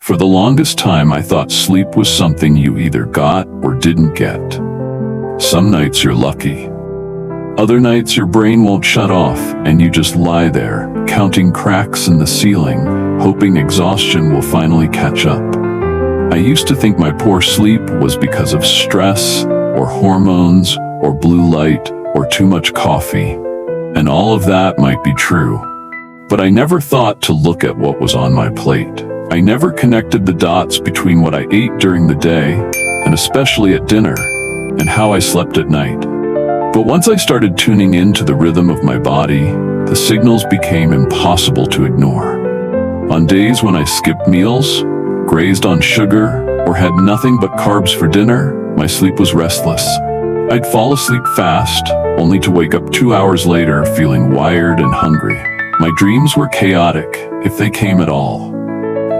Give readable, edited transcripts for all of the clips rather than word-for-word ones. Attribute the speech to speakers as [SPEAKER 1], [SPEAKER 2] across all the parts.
[SPEAKER 1] For the longest time, I thought sleep was something you either got or didn't get. Some nights you're lucky. Other nights your brain won't shut off and you just lie there, counting cracks in the ceiling, hoping exhaustion will finally catch up. I used to think my poor sleep was because of stress, or hormones, or blue light, or too much coffee. And all of that might be true. But I never thought to look at what was on my plate. I never connected the dots between what I ate during the day, and especially at dinner, and how I slept at night. But once I started tuning into the rhythm of my body, the signals became impossible to ignore. On days when I skipped meals, grazed on sugar, or had nothing but carbs for dinner, my sleep was restless. I'd fall asleep fast, only to wake up 2 hours later feeling wired and hungry. My dreams were chaotic, if they came at all.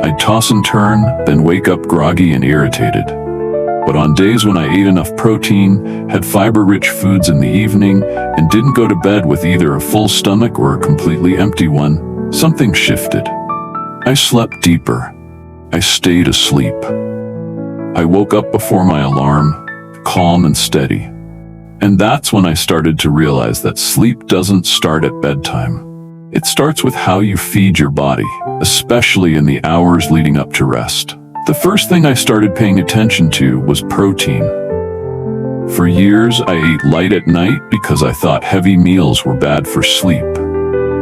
[SPEAKER 1] I'd toss and turn, then wake up groggy and irritated. But on days when I ate enough protein, had fiber-rich foods in the evening, and didn't go to bed with either a full stomach or a completely empty one, something shifted. I slept deeper. I stayed asleep. I woke up before my alarm, calm and steady. And that's when I started to realize that sleep doesn't start at bedtime. It starts with how you feed your body, especially in the hours leading up to rest. The first thing I started paying attention to was protein. For years, I ate light at night because I thought heavy meals were bad for sleep.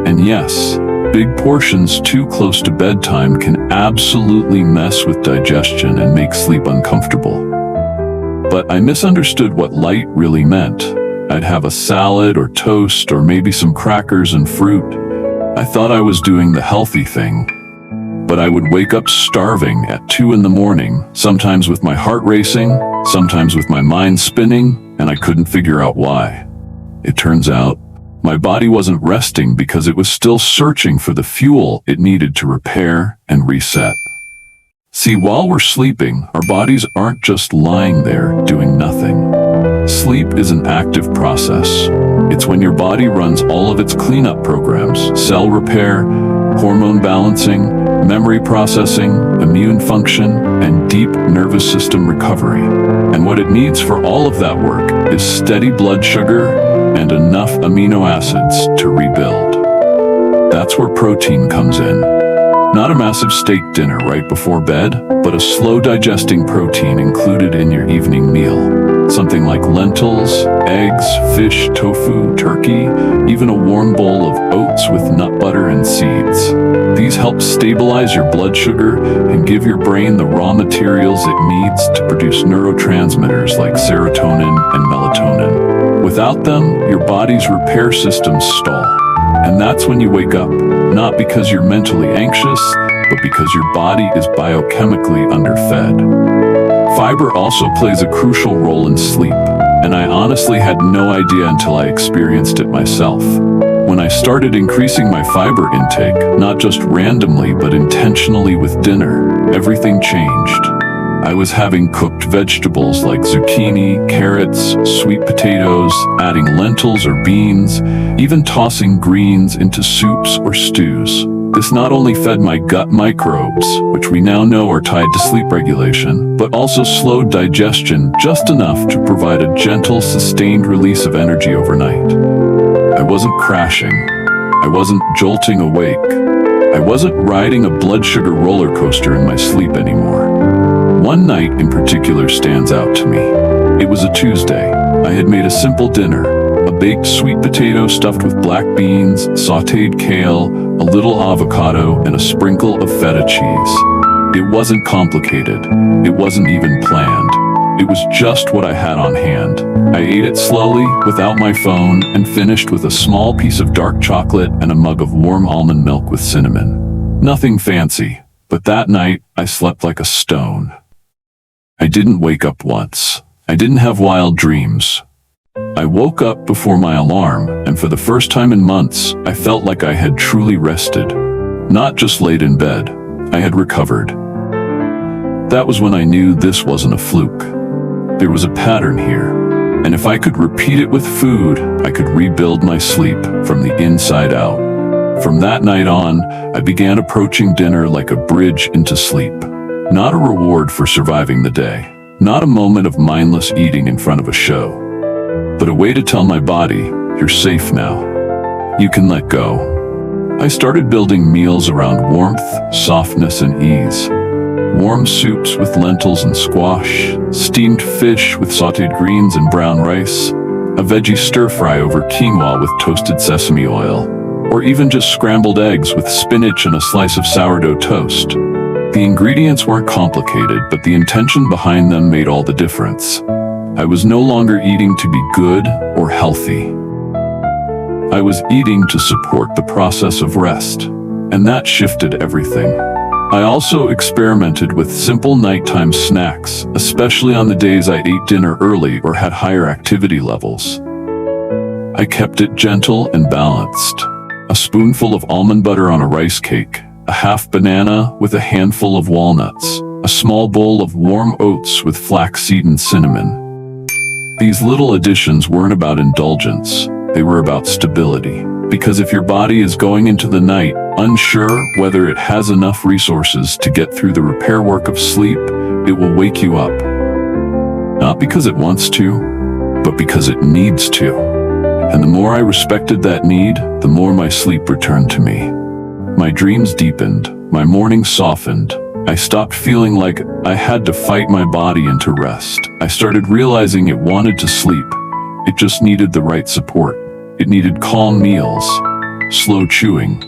[SPEAKER 1] And yes, big portions too close to bedtime can absolutely mess with digestion and make sleep uncomfortable. But I misunderstood what light really meant. I'd have a salad or toast or maybe some crackers and fruit. I thought I was doing the healthy thing. But I would wake up starving at 2 in the morning, sometimes with my heart racing, sometimes with my mind spinning, and I couldn't figure out why. It turns out, my body wasn't resting because it was still searching for the fuel it needed to repair and reset. See, while we're sleeping, our bodies aren't just lying there doing nothing. Sleep is an active process. It's when your body runs all of its cleanup programs, cell repair, hormone balancing, memory processing, immune function, and deep nervous system recovery. And what it needs for all of that work is steady blood sugar and enough amino acids to rebuild. That's where protein comes in. Not a massive steak dinner right before bed, but a slow digesting protein included in your evening meal. Something like lentils, eggs, fish, tofu, turkey, even a warm bowl of oats with nut butter and seeds. These help stabilize your blood sugar and give your brain the raw materials it needs to produce neurotransmitters like serotonin and melatonin. Without them, your body's repair systems stall. And that's when you wake up, not because you're mentally anxious, but because your body is biochemically underfed. Fiber also plays a crucial role in sleep, and I honestly had no idea until I experienced it myself. When I started increasing my fiber intake, not just randomly but intentionally with dinner, everything changed. I was having cooked vegetables like zucchini, carrots, sweet potatoes, adding lentils or beans, even tossing greens into soups or stews. This not only fed my gut microbes, which we now know are tied to sleep regulation, but also slowed digestion just enough to provide a gentle, sustained release of energy overnight. I wasn't crashing. I wasn't jolting awake. I wasn't riding a blood sugar roller coaster in my sleep anymore. One night in particular stands out to me. It was a Tuesday. I had made a simple dinner, a baked sweet potato stuffed with black beans, sautéed kale, a little avocado, and a sprinkle of feta cheese. It wasn't complicated. It wasn't even planned. It was just what I had on hand. I ate it slowly, without my phone, and finished with a small piece of dark chocolate and a mug of warm almond milk with cinnamon. Nothing fancy, but that night I slept like a stone. I didn't wake up once. I didn't have wild dreams. I woke up before my alarm, and for the first time in months, I felt like I had truly rested. Not just laid in bed, I had recovered. That was when I knew this wasn't a fluke. There was a pattern here, and if I could repeat it with food, I could rebuild my sleep from the inside out. From that night on, I began approaching dinner like a bridge into sleep. Not a reward for surviving the day. Not a moment of mindless eating in front of a show. But a way to tell my body, you're safe now. You can let go. I started building meals around warmth, softness, and ease. Warm soups with lentils and squash, steamed fish with sautéed greens and brown rice, a veggie stir-fry over quinoa with toasted sesame oil, or even just scrambled eggs with spinach and a slice of sourdough toast. The ingredients weren't complicated, but the intention behind them made all the difference. I was no longer eating to be good or healthy. I was eating to support the process of rest, and that shifted everything. I also experimented with simple nighttime snacks, especially on the days I ate dinner early or had higher activity levels. I kept it gentle and balanced. A spoonful of almond butter on a rice cake, a half banana with a handful of walnuts, a small bowl of warm oats with flaxseed and cinnamon. These little additions weren't about indulgence, they were about stability. Because if your body is going into the night unsure whether it has enough resources to get through the repair work of sleep, it will wake you up. Not because it wants to, but because it needs to. And the more I respected that need, the more my sleep returned to me. My dreams deepened, my mornings softened. I stopped feeling like I had to fight my body into rest. I started realizing it wanted to sleep. It just needed the right support. It needed calm meals, slow chewing,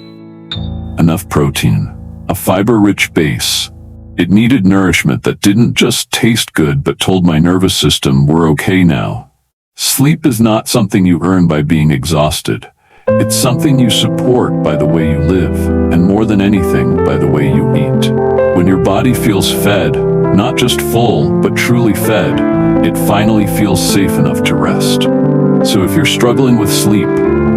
[SPEAKER 1] enough protein, a fiber-rich base. It needed nourishment that didn't just taste good but told my nervous system we're okay now. Sleep is not something you earn by being exhausted. It's something you support by the way you live, and more than anything, by the way you eat. When your body feels fed, not just full, but truly fed, it finally feels safe enough to rest. So if you're struggling with sleep,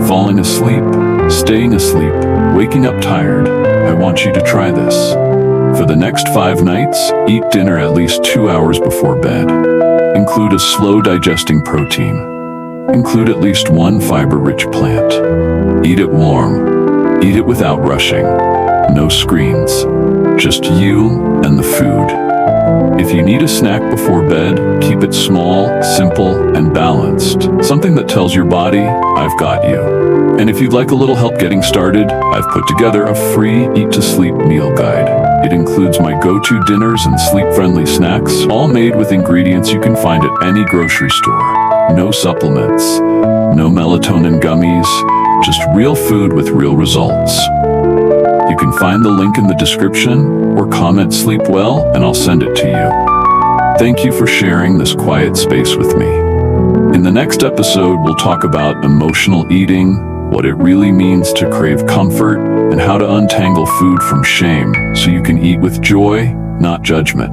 [SPEAKER 1] falling asleep, staying asleep, waking up tired, I want you to try this. For the next 5 nights, eat dinner at least 2 hours before bed. Include a slow digesting protein. Include at least 1 fiber-rich plant. Eat it warm. Eat it without rushing. No screens. Just you and the food. If you need a snack before bed, keep it small, simple, and balanced. Something that tells your body, I've got you. And if you'd like a little help getting started, I've put together a free Eat to Sleep meal guide. It includes my go-to dinners and sleep-friendly snacks, all made with ingredients you can find at any grocery store. No supplements, no melatonin gummies, just real food with real results. You can find the link in the description or comment "Sleep well" and I'll send it to you. Thank you for sharing this quiet space with me. In the next episode, we'll talk about emotional eating, what it really means to crave comfort, and how to untangle food from shame so you can eat with joy, not judgment.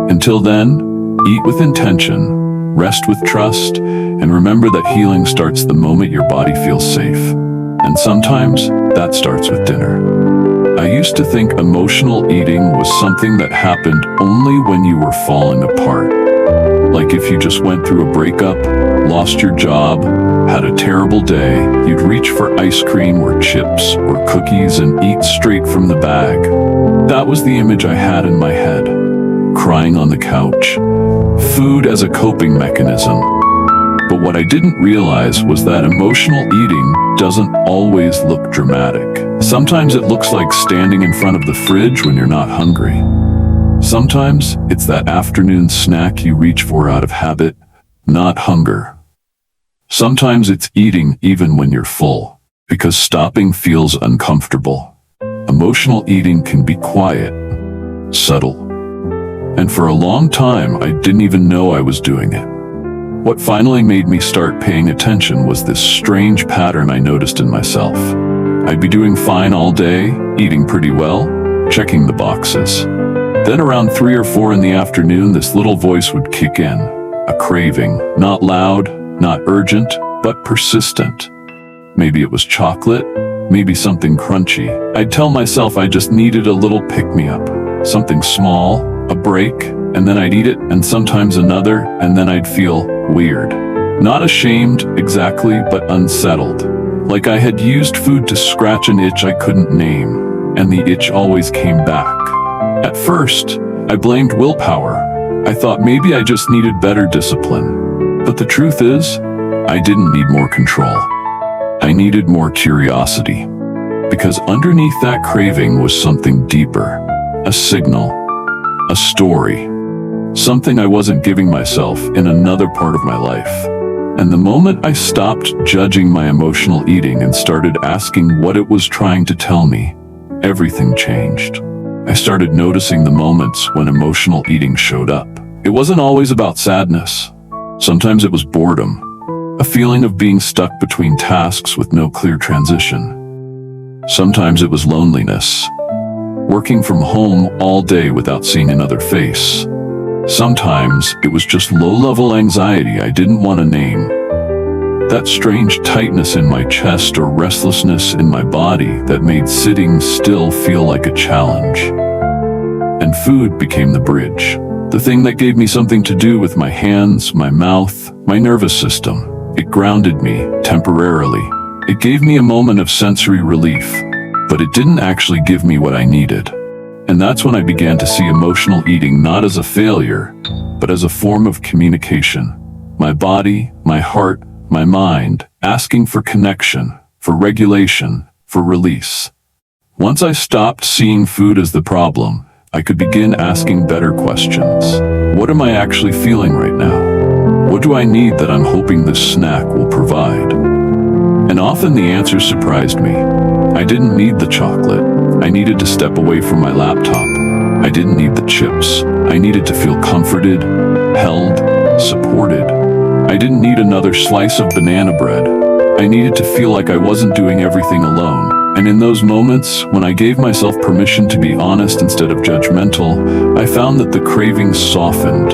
[SPEAKER 1] Until then, eat with intention, rest with trust, and remember that healing starts the moment your body feels safe. And sometimes, that starts with dinner. I used to think emotional eating was something that happened only when you were falling apart. Like if you just went through a breakup, lost your job, had a terrible day, you'd reach for ice cream or chips or cookies and eat straight from the bag. That was the image I had in my head. Crying on the couch. Food as a coping mechanism. But what I didn't realize was that emotional eating doesn't always look dramatic. Sometimes it looks like standing in front of the fridge when you're not hungry. Sometimes it's that afternoon snack you reach for out of habit, not hunger. Sometimes it's eating even when you're full, because stopping feels uncomfortable. Emotional eating can be quiet, subtle. And for a long time, I didn't even know I was doing it. What finally made me start paying attention was this strange pattern I noticed in myself. I'd be doing fine all day, eating pretty well, checking the boxes. Then around 3 or 4 in the afternoon, this little voice would kick in. A craving, not loud, not urgent, but persistent. Maybe it was chocolate, maybe something crunchy. I'd tell myself I just needed a little pick-me-up, something small, a break, and then I'd eat it, and sometimes another, and then I'd feel weird. Not ashamed, exactly, but unsettled. Like I had used food to scratch an itch I couldn't name, and the itch always came back. At first, I blamed willpower. I thought maybe I just needed better discipline. But the truth is, I didn't need more control. I needed more curiosity. Because underneath that craving was something deeper. A signal. A story. Something I wasn't giving myself in another part of my life. And the moment I stopped judging my emotional eating and started asking what it was trying to tell me, everything changed. I started noticing the moments when emotional eating showed up. It wasn't always about sadness. Sometimes it was boredom, a feeling of being stuck between tasks with no clear transition. Sometimes it was loneliness, working from home all day without seeing another face. Sometimes it was just low-level anxiety I didn't want to name. That strange tightness in my chest or restlessness in my body that made sitting still feel like a challenge. And food became the bridge, the thing that gave me something to do with my hands, my mouth, my nervous system. It grounded me temporarily. It gave me a moment of sensory relief, but it didn't actually give me what I needed. And that's when I began to see emotional eating not as a failure, but as a form of communication. My body, my heart, my mind, asking for connection, for regulation, for release. Once I stopped seeing food as the problem, I could begin asking better questions. What am I actually feeling right now? What do I need that I'm hoping this snack will provide? And often the answers surprised me. I didn't need the chocolate. I needed to step away from my laptop. I didn't need the chips. I needed to feel comforted, held, supported. I didn't need another slice of banana bread. I needed to feel like I wasn't doing everything alone. And in those moments, when I gave myself permission to be honest instead of judgmental, I found that the cravings softened.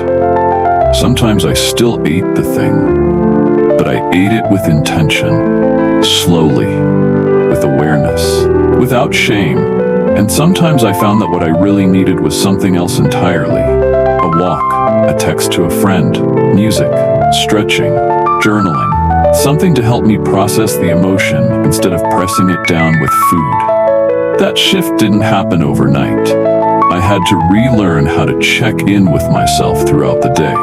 [SPEAKER 1] Sometimes I still ate the thing, but I ate it with intention, slowly, with awareness, without shame. And sometimes I found that what I really needed was something else entirely. A walk, a text to a friend, music, stretching, journaling, something to help me process the emotion instead of pressing it down with food. That shift didn't happen overnight. I had to relearn how to check in with myself throughout the day.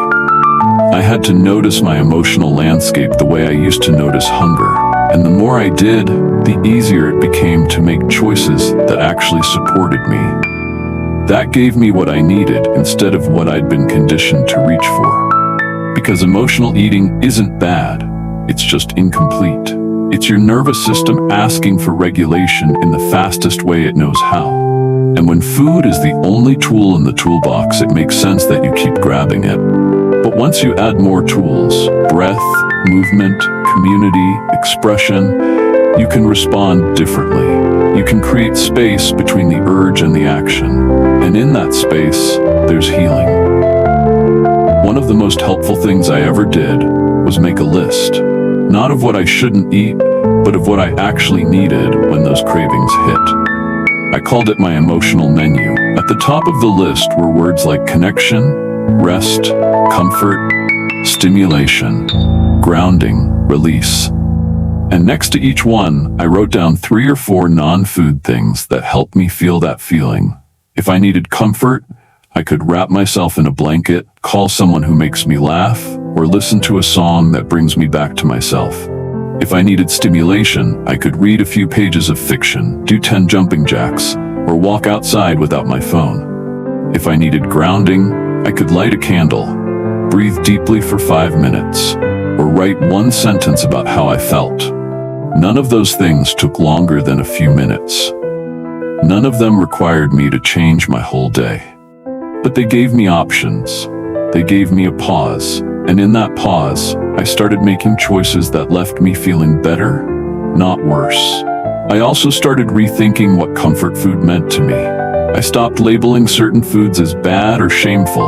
[SPEAKER 1] I had to notice my emotional landscape the way I used to notice hunger. And the more I did, the easier it became to make choices that actually supported me. That gave me what I needed instead of what I'd been conditioned to reach for. Because emotional eating isn't bad, it's just incomplete. It's your nervous system asking for regulation in the fastest way it knows how. And when food is the only tool in the toolbox, it makes sense that you keep grabbing it. But once you add more tools, breath, movement, community, expression, you can respond differently. You can create space between the urge and the action. And in that space, there's healing. One of the most helpful things I ever did was make a list. Not of what I shouldn't eat, but of what I actually needed when those cravings hit. I called it my emotional menu. At the top of the list were words like connection, rest, comfort, stimulation, grounding, release. And next to each one, I wrote down 3 or 4 non-food things that helped me feel that feeling. If I needed comfort, I could wrap myself in a blanket, call someone who makes me laugh, or listen to a song that brings me back to myself. If I needed stimulation, I could read a few pages of fiction, do 10 jumping jacks, or walk outside without my phone. If I needed grounding, I could light a candle, breathe deeply for 5 minutes, or write 1 sentence about how I felt. None of those things took longer than a few minutes. None of them required me to change my whole day. But they gave me options. They gave me a pause. And in that pause, I started making choices that left me feeling better, not worse. I also started rethinking what comfort food meant to me. I stopped labeling certain foods as bad or shameful.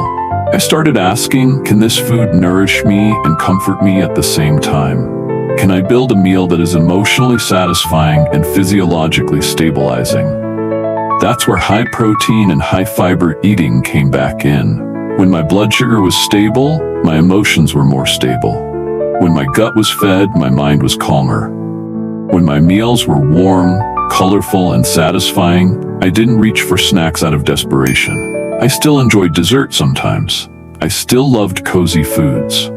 [SPEAKER 1] I started asking, can this food nourish me and comfort me at the same time? Can I build a meal that is emotionally satisfying and physiologically stabilizing? That's where high protein and high fiber eating came back in. When my blood sugar was stable, my emotions were more stable. When my gut was fed, my mind was calmer. When my meals were warm, colorful, and satisfying, I didn't reach for snacks out of desperation. I still enjoyed dessert sometimes. I still loved cozy foods.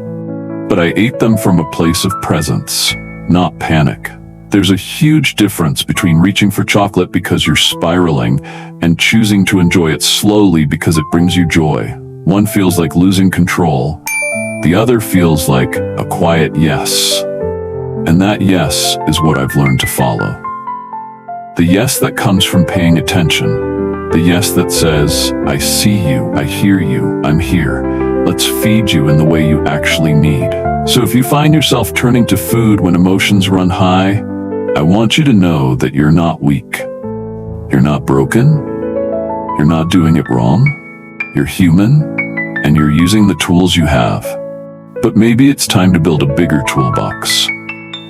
[SPEAKER 1] But I ate them from a place of presence, not panic. There's a huge difference between reaching for chocolate because you're spiraling and choosing to enjoy it slowly because it brings you joy. One feels like losing control. The other feels like a quiet yes. And that yes is what I've learned to follow. The yes that comes from paying attention. The yes that says, I see you, I hear you, I'm here. Let's feed you in the way you actually need. So if you find yourself turning to food when emotions run high, I want you to know that you're not weak. You're not broken. You're not doing it wrong. You're human, and you're using the tools you have. But maybe it's time to build a bigger toolbox.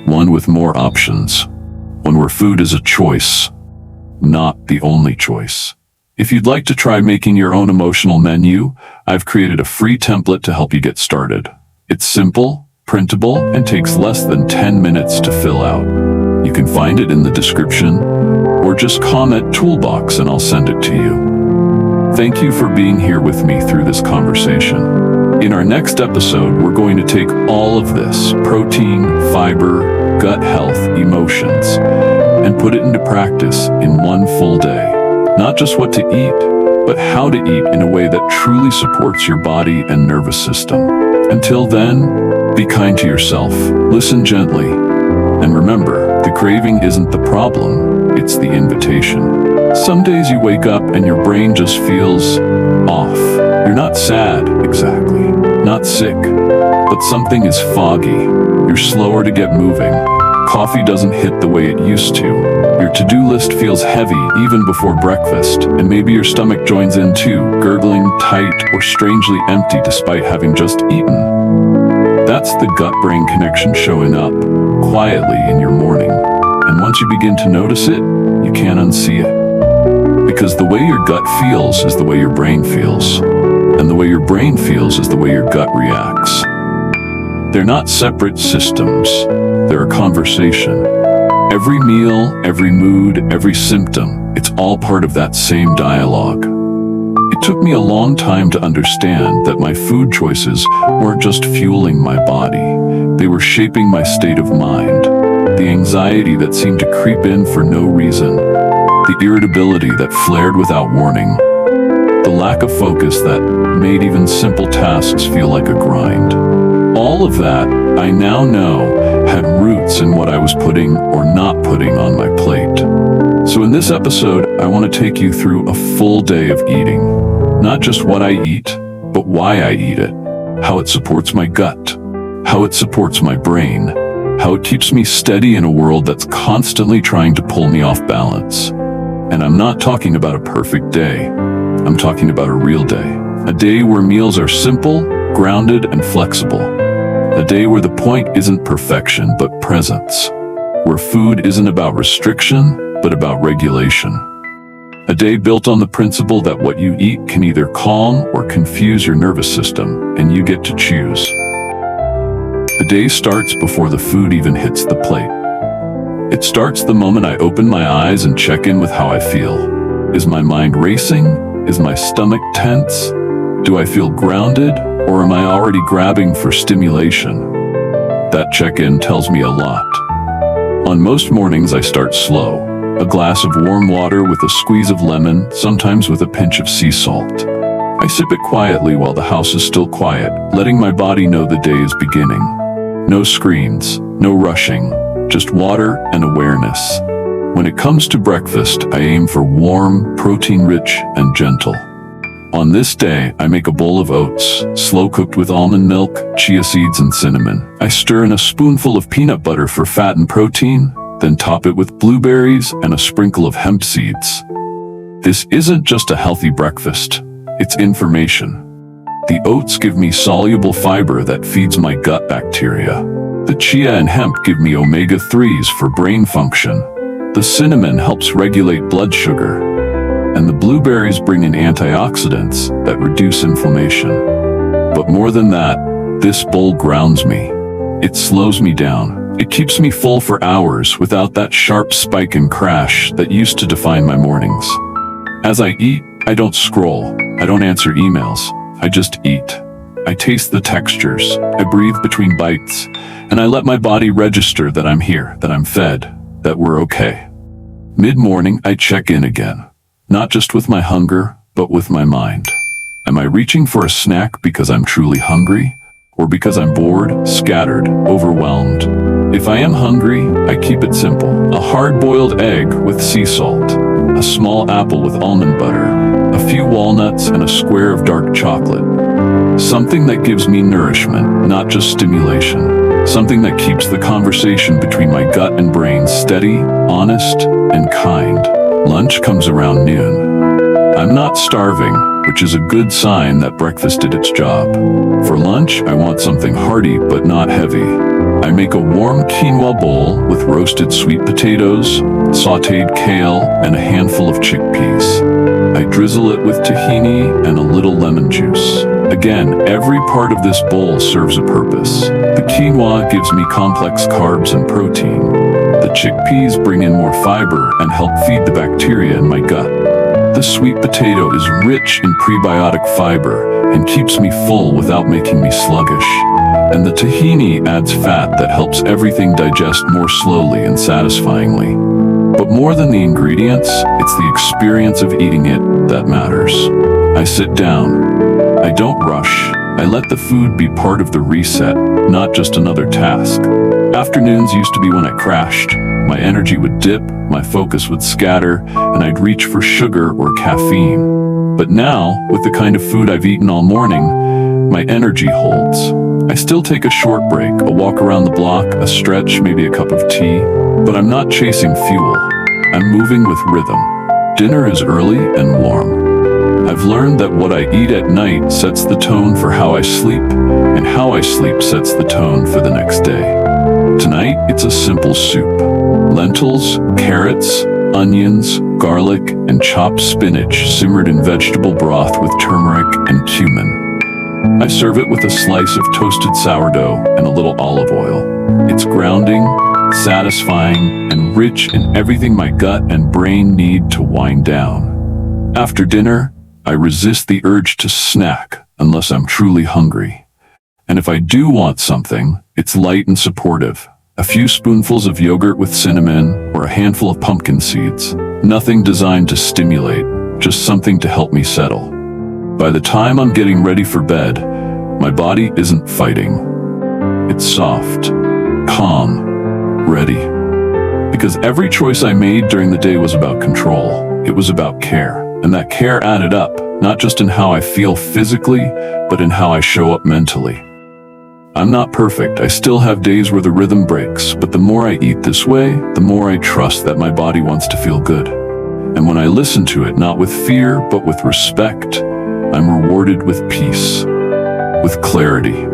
[SPEAKER 1] One with more options. One where food is a choice, not the only choice. If you'd like to try making your own emotional menu, I've created a free template to help you get started. It's simple, printable, and takes less than 10 minutes to fill out. You can find it in the description, or just comment toolbox and I'll send it to you. Thank you for being here with me through this conversation. In our next episode, we're going to take all of this, protein, fiber, gut health, emotions, and put it into practice in one full day. Not just what to eat, but how to eat in a way that truly supports your body and nervous system. Until then, be kind to yourself, listen gently, and remember, the craving isn't the problem, it's the invitation. Some days you wake up and your brain just feels off. You're not sad, exactly, not sick, but something is foggy. You're slower to get moving. Coffee doesn't hit the way it used to. Your to-do list feels heavy even before breakfast, and maybe your stomach joins in too, gurgling, tight, or strangely empty despite having just eaten. That's the gut-brain connection showing up, quietly in your morning. And once you begin to notice it, you can't unsee it. Because the way your gut feels is the way your brain feels. And the way your brain feels is the way your gut reacts. They're not separate systems. They're a conversation. Every meal, every mood, every symptom, it's all part of that same dialogue. It took me a long time to understand that my food choices weren't just fueling my body. They were shaping my state of mind. The anxiety that seemed to creep in for no reason. The irritability that flared without warning. The lack of focus that made even simple tasks feel like a grind. All of that, I now know, had roots in what I was putting or not putting on my plate. So in this episode, I want to take you through a full day of eating. Not just what I eat, but why I eat it. How it supports my gut. How it supports my brain. How it keeps me steady in a world that's constantly trying to pull me off balance. And I'm not talking about a perfect day. I'm talking about a real day. A day where meals are simple, grounded, and flexible. A day where the point isn't perfection, but presence. Where food isn't about restriction, but about regulation. A day built on the principle that what you eat can either calm or confuse your nervous system, and you get to choose. The day starts before the food even hits the plate. It starts the moment I open my eyes and check in with how I feel. Is my mind racing? Is my stomach tense? Do I feel grounded? Or am I already grabbing for stimulation? That check-in tells me a lot. On most mornings, I start slow. A glass of warm water with a squeeze of lemon, sometimes with a pinch of sea salt. I sip it quietly while the house is still quiet, letting my body know the day is beginning. No screens, no rushing, just water and awareness. When it comes to breakfast, I aim for warm, protein-rich, and gentle. On this day, I make a bowl of oats, slow-cooked with almond milk, chia seeds, and cinnamon. I stir in a spoonful of peanut butter for fat and protein, then top it with blueberries and a sprinkle of hemp seeds. This isn't just a healthy breakfast, it's information. The oats give me soluble fiber that feeds my gut bacteria. The chia and hemp give me omega-3s for brain function. The cinnamon helps regulate blood sugar. And the blueberries bring in antioxidants that reduce inflammation. But more than that, this bowl grounds me. It slows me down. It keeps me full for hours without that sharp spike and crash that used to define my mornings. As I eat, I don't scroll. I don't answer emails. I just eat. I taste the textures. I breathe between bites. And I let my body register that I'm here, that I'm fed, that we're okay. Mid-morning, I check in again. Not just with my hunger, but with my mind. Am I reaching for a snack because I'm truly hungry? Or because I'm bored, scattered, overwhelmed? If I am hungry, I keep it simple. A hard-boiled egg with sea salt, a small apple with almond butter, a few walnuts and a square of dark chocolate. Something that gives me nourishment, not just stimulation. Something that keeps the conversation between my gut and brain steady, honest, and kind. Lunch comes around noon. I'm not starving, which is a good sign that breakfast did its job. For lunch, I want something hearty but not heavy. I make a warm quinoa bowl with roasted sweet potatoes, sautéed kale, and a handful of chickpeas. I drizzle it with tahini and a little lemon juice. Again, every part of this bowl serves a purpose. The quinoa gives me complex carbs and protein. The chickpeas bring in more fiber and help feed the bacteria in my gut. The sweet potato is rich in prebiotic fiber and keeps me full without making me sluggish. And the tahini adds fat that helps everything digest more slowly and satisfyingly. But more than the ingredients, it's the experience of eating it that matters. I sit down. I don't rush. I let the food be part of the reset, not just another task. Afternoons used to be when I crashed. My energy would dip, my focus would scatter, and I'd reach for sugar or caffeine. But now, with the kind of food I've eaten all morning, my energy holds. I still take a short break, a walk around the block, a stretch, maybe a cup of tea, but I'm not chasing fuel. I'm moving with rhythm. Dinner is early and warm. I've learned that what I eat at night sets the tone for how I sleep, and how I sleep sets the tone for the next day. Tonight, it's a simple soup. Lentils, carrots, onions, garlic, and chopped spinach simmered in vegetable broth with turmeric and cumin. I serve it with a slice of toasted sourdough and a little olive oil. It's grounding, satisfying, and rich in everything my gut and brain need to wind down. After dinner, I resist the urge to snack unless I'm truly hungry. And if I do want something, it's light and supportive. A few spoonfuls of yogurt with cinnamon or a handful of pumpkin seeds. Nothing designed to stimulate, just something to help me settle. By the time I'm getting ready for bed, my body isn't fighting. It's soft, calm, ready. Because every choice I made during the day was about control. It was about care. And that care added up, not just in how I feel physically, but in how I show up mentally. I'm not perfect. I still have days where the rhythm breaks, but the more I eat this way, the more I trust that my body wants to feel good. And when I listen to it, not with fear, but with respect, I'm rewarded with peace, with clarity,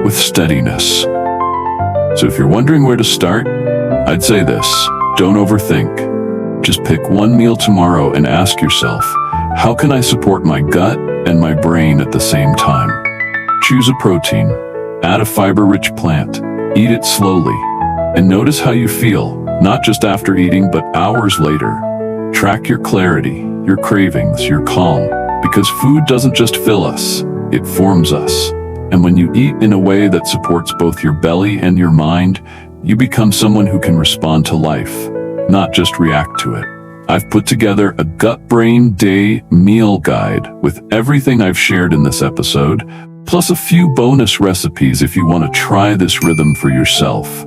[SPEAKER 1] with steadiness. So if you're wondering where to start, I'd say this: don't overthink. Just pick one meal tomorrow and ask yourself, how can I support my gut and my brain at the same time? Choose a protein. Add a fiber-rich plant. Eat it slowly. And notice how you feel, not just after eating, but hours later. Track your clarity, your cravings, your calm. Because food doesn't just fill us, it forms us. And when you eat in a way that supports both your belly and your mind, you become someone who can respond to life, not just react to it. I've put together a gut-brain day meal guide with everything I've shared in this episode, plus a few bonus recipes if you want to try this rhythm for yourself.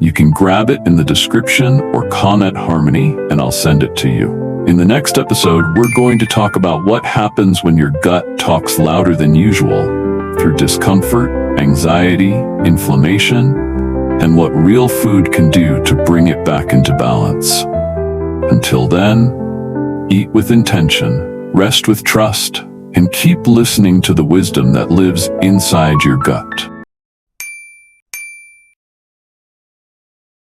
[SPEAKER 1] You can grab it in the description or comment Harmony and I'll send it to you. In the next episode, we're going to talk about what happens when your gut talks louder than usual, through discomfort, anxiety, inflammation, and what real food can do to bring it back into balance. Until then, eat with intention, rest with trust, and keep listening to the wisdom that lives inside your gut.